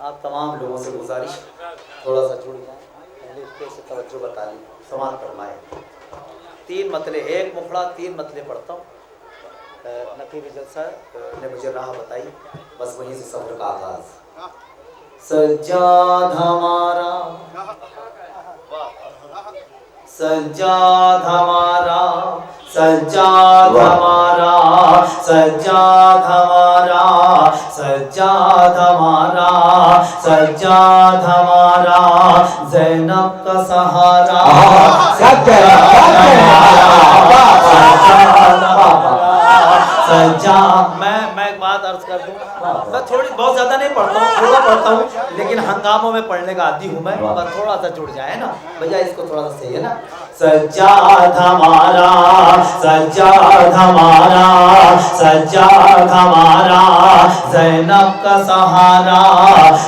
आप तमाम लोगों से गुजारिश थोड़ा सा जुड़ जाए, पहले से तवज्जो बता लें, समाज फरमाए। 3 मतले, एक मुखड़ा 3 मतले पढ़ता हूँ। नकीब जलसा ने मुझे राह बताई, बस वहीं से सफर का आगाज। सज्जाद हमारा, सज्जाद हमारा, सज्जाद हमारा, सज्जाद हमारा, सज्जाद हमारा, सज्जाद हमारा, ज़ैनब का सहारा, सज्जाद। मैं एक बात अर्ज कर दूं, मैं थोड़ी बहुत ज्यादा नहीं पढ़ता हूँ, थोड़ा पढ़ता हूँ, लेकिन हंगामों में पढ़ने का आदी हूँ मैं। बस थोड़ा सा जुड़ जाए ना भैया, इसको थोड़ा सा सही है ना। सज्जाद हमारा, सज्जाद हमारा, सज्जाद हमारा, ज़ैनब का सहारा,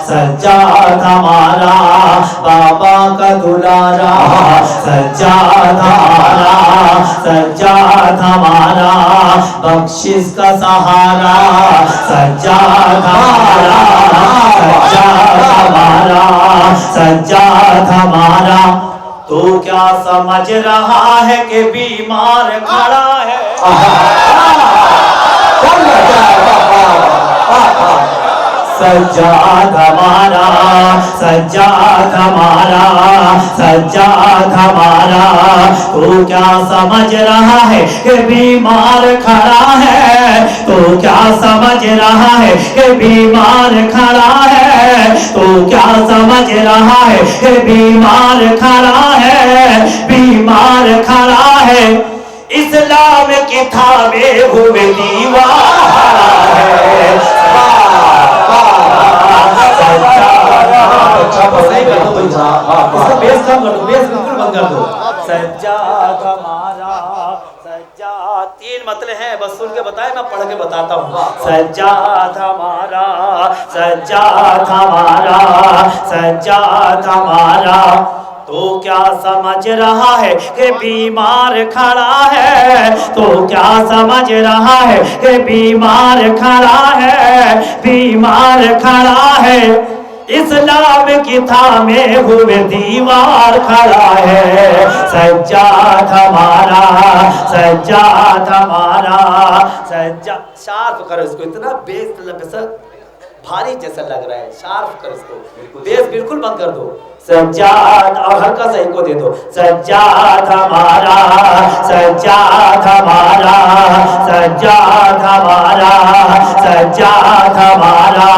सज्जाद हमारा, बाबा का दुलारा, सज्जाद हमारा, सज्जाद हमारा, बख्शिश का सहारा, सज्जाद हमारा, सज्जाद हमारा, सज्जाद हमारा। तू क्या समझ रहा है कि बीमार खड़ा है? सज्जाद हमारा, सज्जाद हमारा, सज्जाद हमारा। तू क्या समझ रहा है कि बीमार खड़ा है? तू क्या समझ रहा है कि बीमार खड़ा है? तू क्या समझ रहा है कि बीमार खड़ा है? बीमार खड़ा है, इस्लाम की थामे हुए दीवार है। इसका बेस कम कर दो, बेस बिल्कुल बंद कर दो। सज्जाद हमारा, सज्जाद। 3 मतले हैं, बस सुन के बताए, मैं पढ़ के बताता हूँ। सज्जाद हमारा, सज्जाद हमारा, सज्जाद हमारा। तो क्या समझ रहा है कि बीमार खड़ा है? तो क्या समझ रहा है कि बीमार खड़ा है? बीमार खड़ा है, इस्लाम की थामे हुए दीवार खड़ा है। सज्जाद हमारा, सज्जाद हमारा, सज्जाद। शार्प करो इसको, इतना बेस भारी जैसा लग रहा है, शार्प करो इसको, बेस बिल्कुल बंद कर दो। सज्जाद, और हल्का सा इको दे दो। सज्जाद हमारा, सज्जाद हमारा, सज्जाद हमारा, सज्जाद हमारा।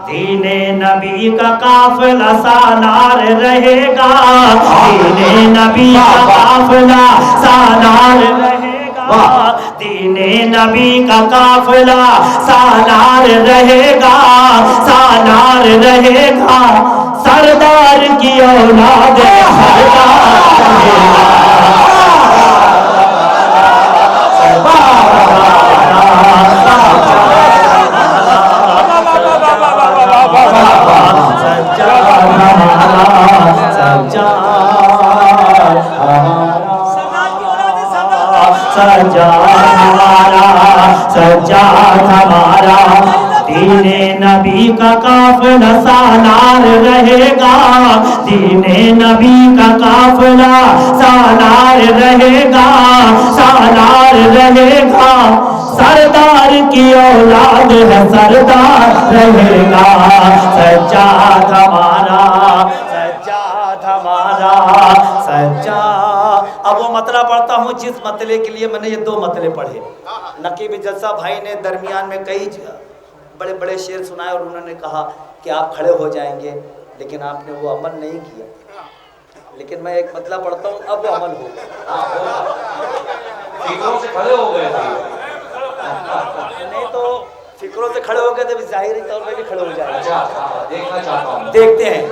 दीने नबी का काफिला सालार रहेगा, दीने नबी का काफिला सालार रहेगा, दीने नबी का काफिला सालार रहेगा, सालार रहेगा। सरदार की औलाद सरदार रहेगा। सज्जाद हमारा, सज्जाद हमारा। दीने नबी का काफिला सालार रहेगा, दीने नबी का काफिला सालार रहेगा, सालार रहेगा। सरदार की औलाद है, सरदार रहेगा। सज्जाद हमारा, सज्जाद हमारा, सज्जाद। अब वो मतला पढ़ता हूँ जिस मतले के लिए मैंने ये 2 मतले पढ़े। नकीब जलसा भाई ने दरमियान में कई बड़े बड़े शेर सुनाए और उन्होंने कहा कि आप खड़े हो जाएंगे, लेकिन आपने वो अमल नहीं किया। लेकिन मैं एक मतला पढ़ता हूँ, अब वो अमल हो गया। फिक्रों से खड़े हो गए थे, नहीं तो फिक्रों से खड़े हो गए थे, जाहिर तौर पे भी खड़े हो जाएंगे। देखना चाहता हूँ, देखते हैं।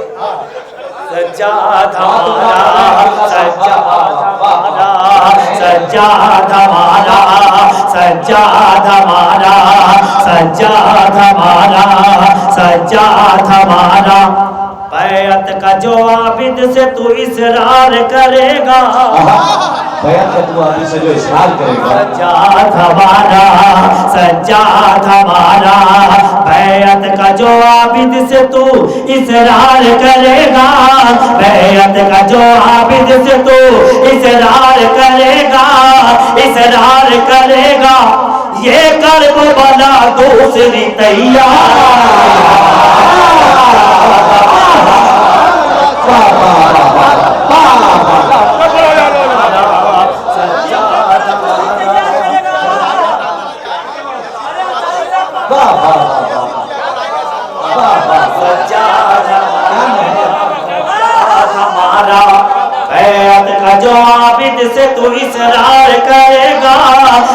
सज्जाद हमारा, सज्जाद हमारा, सज्जाद हमारा, सज्जाद हमारा, सज्जाद हमारा, सज्जाद हमारा। बैत का जो आबिद से तू इसरार करेगा, बैत का तू आबिद से जो इसरार करेगा। सज्जाद हमारा, सज्जाद हमारा। बैअत का जो आबिद से तू इसरार करेगा, बैअत का जो आबिद से तू इसरार करेगा, इसरार करेगा, ये कर्ब बना दूसरी हमारा। बैअत का जो आबिद से तू इसरार करेगा,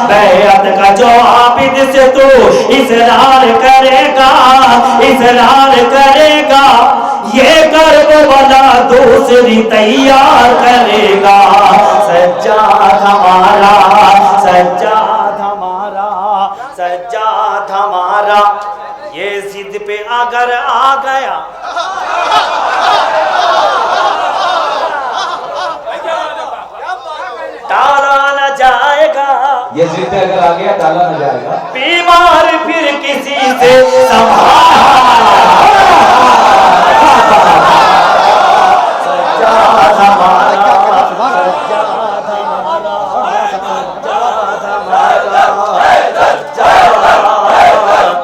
बैअत का जो आबिद से तू इसरार करेगा, इसरार करेगा, ये कर्ब बना दूसरी तैयार करेगा। सज्जाद हमारा, सज्जाद हमारा, सज्जाद हमारा। ये जिद पे अगर आ गया, टाला न जाएगा, ये जिद पे अगर आ गया टाला न जाएगा। बीमार फिर किसी से सज्जाद हमारा, सज्जाद हमारा, सज्जाद हमारा,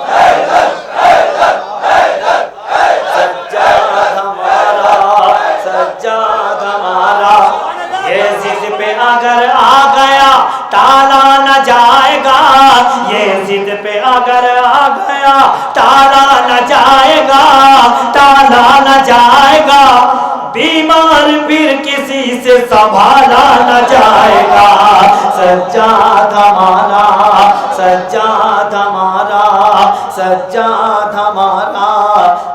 सज्जाद हमारा, सज्जाद हमारा। ये जिद पे अगर आ गया टाला न जाएगा, ये जिद पे अगर आ गया टाला न जाएगा, टाला न जाएगा, बीमार फिर किसी से संभाला न जाएगा। सज्जाद हमारा, सज्जाद हमारा, सज्जाद हमारा,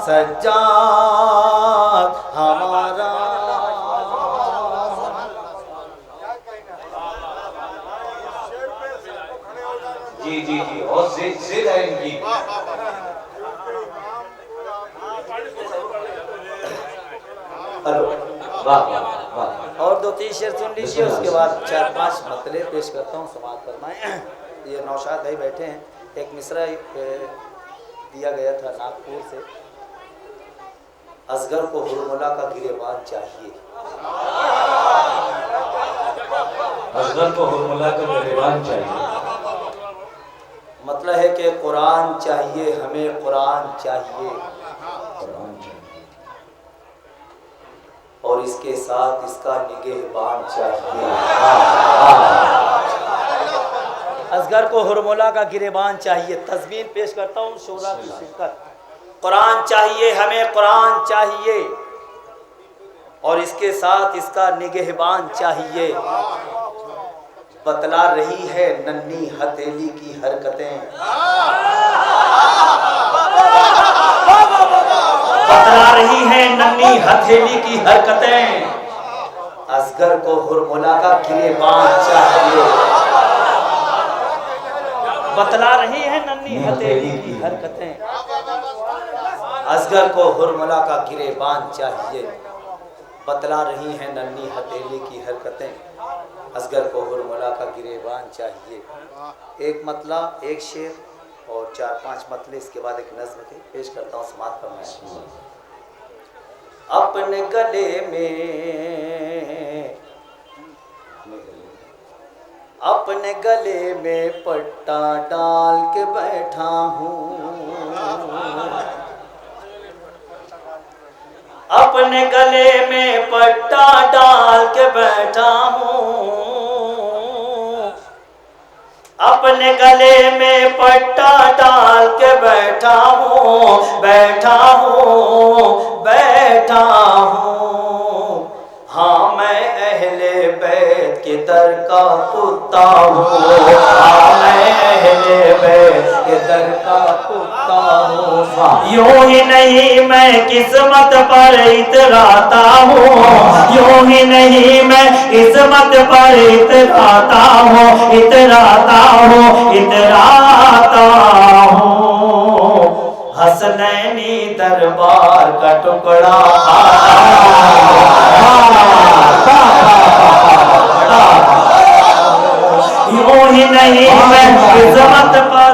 सज्जाद हमारा। जी जी जी, और जिद है इनकी। हेलो, वाह वाह वाह। और दो तीन शेर सुन लीजिए, उसके बाद 4-5 मतले पेश करता हूँ, समाप्त फरमाएं। ये नौशाद भाई बैठे हैं। एक मिसरा दिया गया था नागपुर से, असगर को हुरमुला का गिरेबान चाहिए। असगर को हुरमुला का गिरेबान चाहिए। मतलब है कि कुरान चाहिए हमें, कुरान चाहिए, कुरान चाहिए, और इसके साथ इसका निगहबान चाहिए। असगर को हुरमुला का गिरेबान चाहिए। तस्वीर पेश करता हूँ शोरा की शिरकत। कुरान चाहिए हमें, कुरान चाहिए, और इसके साथ इसका निगहबान चाहिए। बतला रही है नन्ही हथेली की हरकतें, बतला रही है नन्ही हथेली की हरकतें। असगर को हुरमुला का गिरेबान चाहिए, बतला रही है नन्ही हथेली की हरकतें। असगर को हुरमुला का गिरेबान चाहिए, बतला रही है नन्ही हथेली की हरकतें। असगर को हुरमुला का गिरेबान चाहिए। एक मतला, एक शेर और 4-5 मतले, इसके बाद एक नज्म थे, पेश करता हूँ, समाप्त करना है। अपने गले में, अपने गले में पट्टा डाल के बैठा हूँ, अपने गले में पट्टा डाल के बैठा हूँ, अपने गले में पट्टा डाल के बैठा हूँ, बैठा हूँ, बैठा हूँ। हाँ मैं अहले बैत के दर का कुत्ता हूँ, हाँ मैं अहले बैत के दर का कुत्ता हूँ। यूं ही नहीं मैं किस्मत पर इतराता हूँ, यूं ही नहीं मैं किस्मत पर इतराता हूँ, इतराता हूँ, इतराता हूँ। हसनैनी दरबार का टुकड़ा यूं ही नहीं मैं किस्मत पर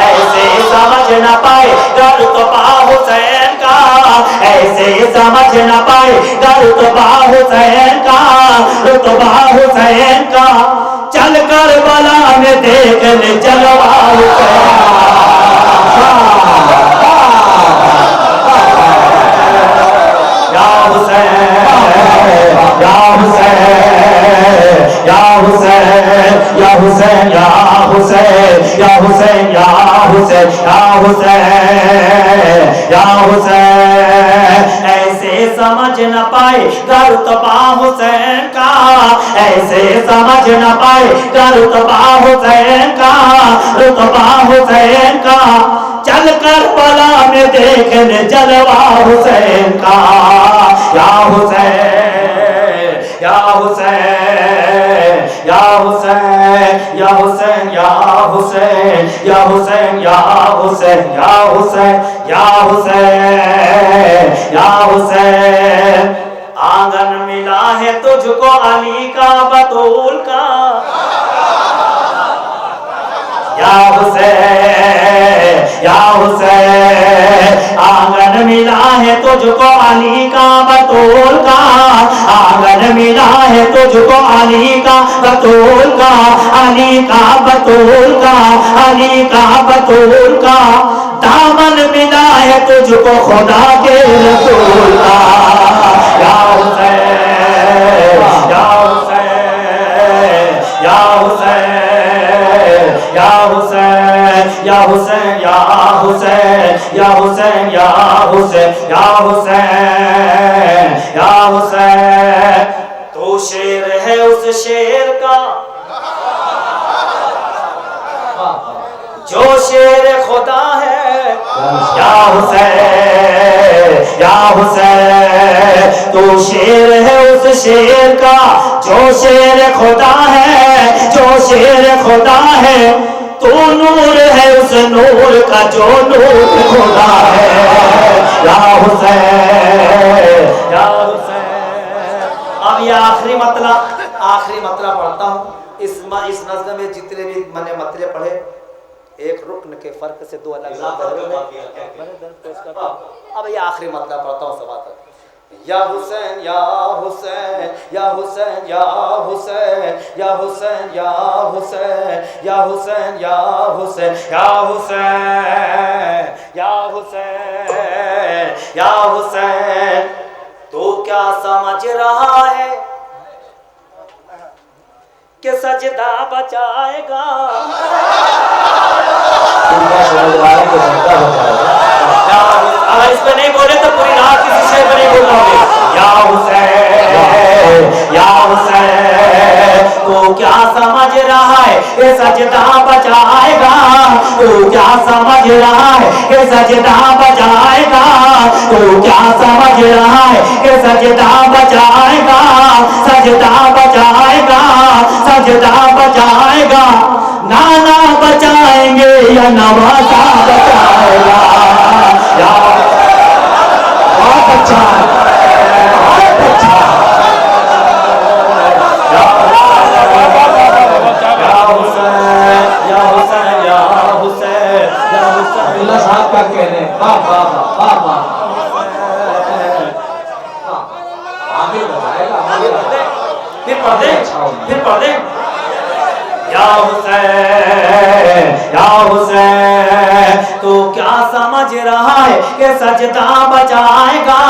ऐसे समझ न पाए रुतबा हुसैन का, ऐसे समझ न पाए रुतबा हुसैन का, रुतबा हुसैन का। चल कर बला में देख ले जलवा हुसैन या हुसैन या हुसैन या हुसैन या हुसैन या हुसैन या हुसैन या हुसैन या हुसैन या हुसैन। ऐसे समझ न पाए रुतबा हुसैन का, ऐसे समझ न पाए रुतबा हुसैन का, रुतबा हुसैन का। चल कर बला में देख ले जलवा हुसैन का या हुसैन या हुसैन या हुसैन या हुसैन या हुसैन या हुसैन या हुसैन या हुसैन या हुसैन या हुसैन। आंगन मिला है तुझको अली का बतूल का या हुसैन या हुसैन। आंगन मिला है तुझको अली का बतूल का, आंगन मिला है तुझको अली का बतूल का, अली का बतूल का, अली का बतूल का। दामन मिला है तुझको खुदा के रसूल का या हुसैन या हुसैन या हुसैन या हुसैन या हुसैन या हुसैन या हुसैन या हुसैन या हुसैन या हुसैन। तो शेर है उस शेर का जो शेर खुदा है या हुसैन या हुसैन। तो शेर है उस शेर का जो शेर खुदा है, जो शेर खुदा है। तो नूर है उस नूर का जो नूर खुदा है या हुसैन या हुसैन। अब ये आखिरी मतला पढ़ता हूँ। इस नज़्म में जितने भी मैंने मतले पढ़े एक रुकन के फर्क से दो अलग अब ये आखिरी मतलब पढ़ता हूँ सभा तक। या हुसैन या हुसैन या हुसैन या हुसैन या हुसैन या हुसैन या हुसैन या हुसैन या हुसैन या हुसैन या हुसैन। तो क्या समझ रहा है कि सजदा बचाएगा, अगर इस पे नहीं बोले तो पूरी रात किसी शेर पे नहीं बोल पाओगे। या हुसैन या हुसैन। तो क्या समझ रहा है ये सजदा बचाएगा, तो क्या समझ रहा है ये सजदा बचाएगा, तो क्या समझ रहा है ये सजदा बचाएगा, सजदा बचाएगा, सजदा बचाएगा। नाना बचाएंगे या नवाजा बचाएगा या बहुत अच्छा बहुत अच्छा या हुसैन या हुसैन या हुसैन या हुसैन। अब्दुल्ला साहब का कहने वाह वाह वाह वाह आगे बताएगा फिर पढ़ दे या हुसैन या हुसैन। तो क्या समझ रहा है कि सजदा बचाएगा,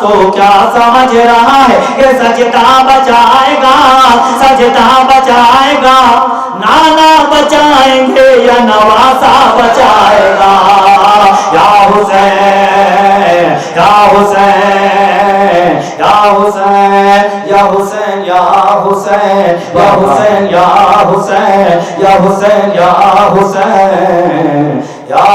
तो क्या समझ रहा है कि सजदा बचाएगा, सजदा बचाएगा। नाना बचाएंगे या नवासा बचाएगा या हुसैन या हुसैन या हुसैन या हुसैन या हुसैन या हुसैन या हुसैन या हुसैन या हुसैन या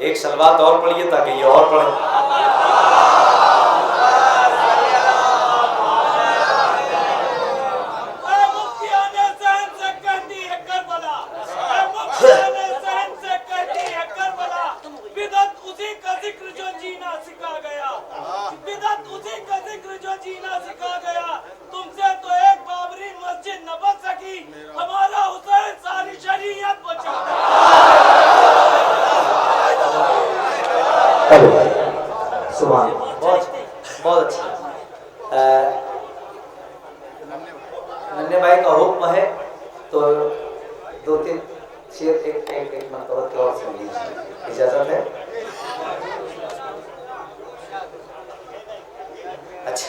एक सलवात और पढ़िए ताकि ये और पढ़े। बिदअत उसी का जिक्र जो जीना सिखा गया। तुमसे तो एक बाबरी मस्जिद न बच सकी, हमारा हुसैन सारी शरीयत बचा। सुभान बहुत बहुत अच्छा। नन्हे भाई का हुक्म है तो 2-3 शेर एक मरतबा की और सुन लीजिए, इजाजत है? अच्छा,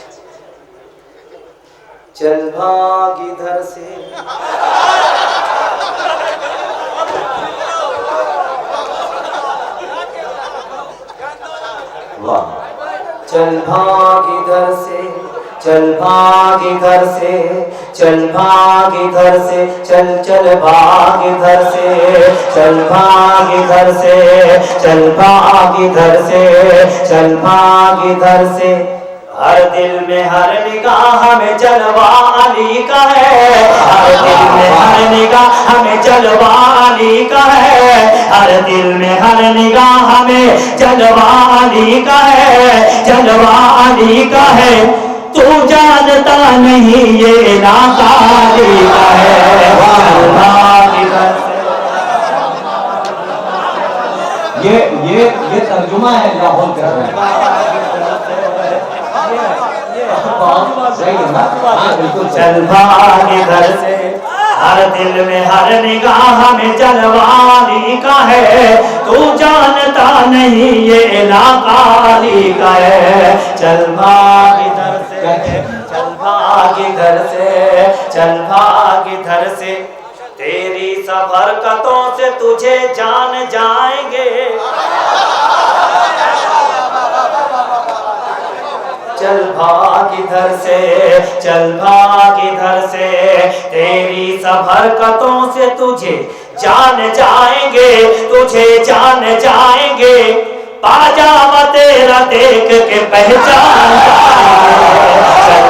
चल भाग इधर से वाह, चल भाग इधर से, चल भाग इधर से, चल भाग इधर से, चल चल भाग इधर से, चल भाग इधर से, चल भाग इधर से, चल भाग इधर से। हर दिल में हर निगाह में जलवा अली का है, हर दिल में हर निगाह में जलवा अली का है, हर दिल में हर निगाह में जलवा अली का है, जलवा अली का है। तू जानता नहीं ये इलाका अली का है। ये तर्जुमा है लाहौल कर रहे हैं। चल भाग इधर से, हर दिल में हर निगाह में जलवाली का है। तू जानता नहीं ये इलाका अली का है। चल भाग इधर से, चल भाग इधर से, चल भाग इधर से। तेरी सब हरकतों से तुझे जान जाएंगे। चल भाग इधर से, चल भाग इधर से। तेरी सब हरकतों से तुझे जान जाएंगे, तुझे जान जाएंगे। पाजामा तेरा देख के पहचान जाएंगे। चल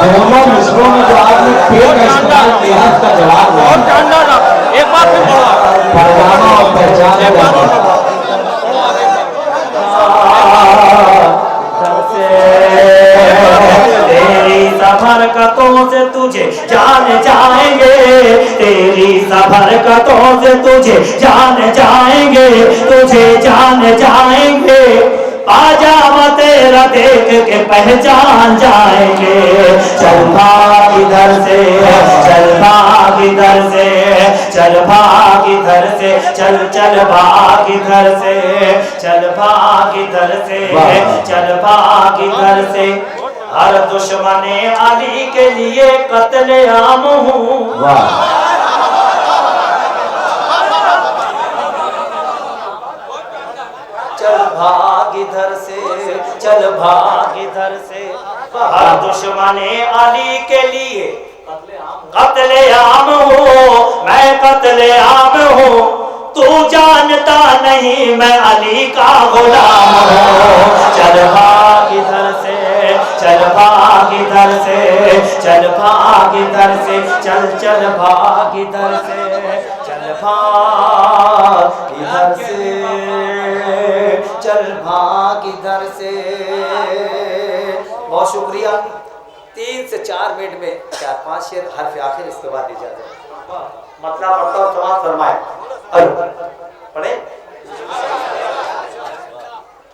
दोनों मिसरों में जो आपने फेर का इस्तेमाल किया उसका जवाब एक बार फिर बोला, परवाना और पहचान तेरी सब हरकतों से तुझे जान जाएंगे, तेरी सब हरकतों से तुझे जान जाएंगे, तुझे जान जाएंगे। पाजामा तेरा देख के पहचान जाएंगे। चल भाग इधर से, चल भाग इधर से, चल भाग इधर से, चल चल भाग इधर से, चल भाग इधर से, चल भाग इधर से। हर दुश्मने अली के लिए कत्ले आम हूँ। चल भाग इधर से, चल भाग इधर से। हर दुश्मने अली के लिए कत्ले आम हूँ, मैं कत्ले आम हूँ। तू जानता नहीं मैं अली का गुलाम हूँ। चल भाग इधर से, चल भाग इधर से, चल भाग इधर से, चल चल भाग इधर से, चल भाग इधर से, चल भाग इधर से। बहुत शुक्रिया। 3 से 4 मिनट में 4-5 शेर हर्फ आखिर, इसके बाद इजाजत। मतलब पढ़ता हूँ, समाज फरमाए। पढ़े।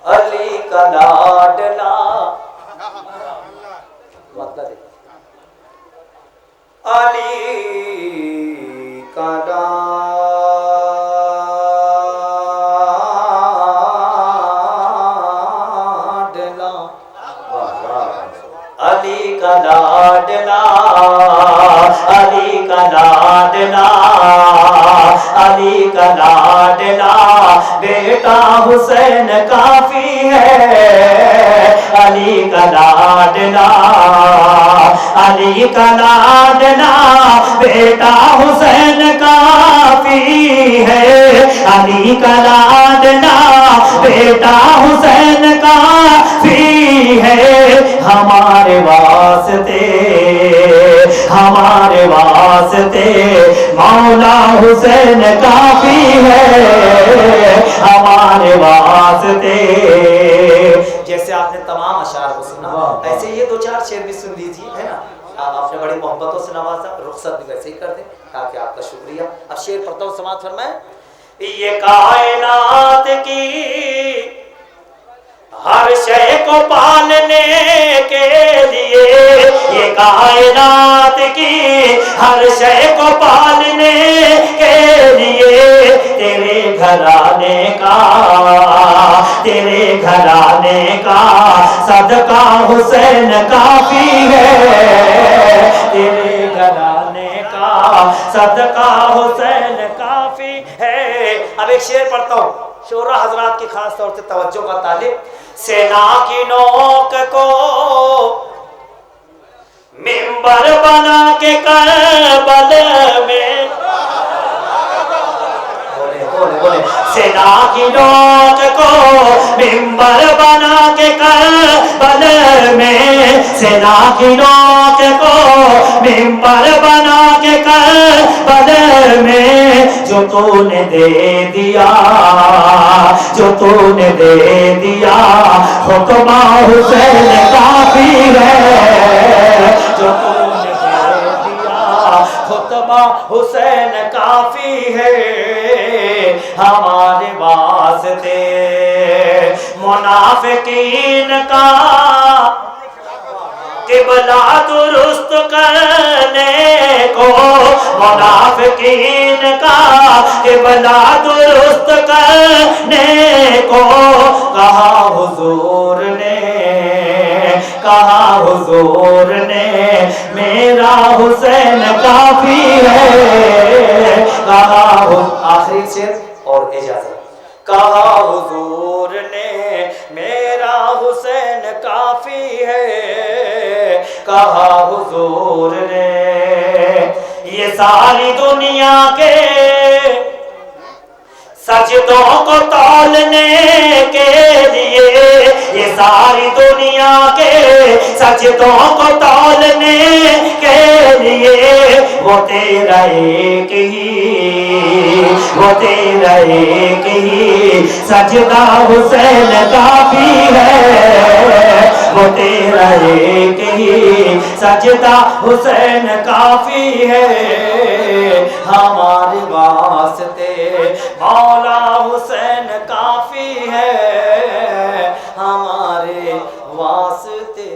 अली का लाडला, मतलब अली का लाडला, अली का लाडला, अली का लाडला, अली का लाडला। बेटा हुसैन काफी है, अली का लाडला, अली का लाडला। बेटा हुसैन काफी है, अली का लाडला। बेटा हुसैन काफी है। हमारे वास्ते हमारे वास्ते मौला हुसैन काफी है, हमारे वास्ते। जैसे आपने तमाम अशार को सुना, ऐसे ये दो चार शेर भी सुन लीजिए, है ना। आपने बड़ी मोहब्बतों से नवाजा, रुखसत भी वैसे ही कर दे ताकि आपका शुक्रिया। अब शेर पढ़ता हूँ, समाज फरमाए। ये कायनात की हर शय को पालने के लिए, ये कायनात की हर शय को पालने के लिए तेरे घराने का सदका हुसैन काफी है, तेरे घराने का सदका हुसैन काफी है। अब एक शेर पढ़ता हूँ, शोरा हजरात की खास तौर से तवज्जो का तालिब। सेना की नोक को मिंबर बना के करबल में, बोले सेना की नोक को मिंबर बना के करबल में, सेना की नोक को मिंबर बना के करबल में जो तूने दे दिया, जो तूने दे दिया हुक्मा हुसैन काफी है, जो तूने दे दिया हुक्मा हुसैन काफी है, हमारे वास्ते मुनाफिकीन का किबला दुरुस्त करने को, मुनाफिकीन का किबला दुरुस्त करने को कहा हुजूर ने मेरा हुसैन काफी है, कहा आखिरी शेर और इजाजत। कहा हुजूर ने मेरा हुसैन काफी है, कहा हुजूर ने ये सारी दुनिया के सजदों को तौलने के लिए, ये सारी दुनिया के सजदों को तौलने के लिए वो तेरा एक ही सजदा हुसैन काफी है, वो तेरा एक ही सजदा हुसैन काफी है, हमारे वास्ते मौला हुसैन काफी है, हमारे वास्ते।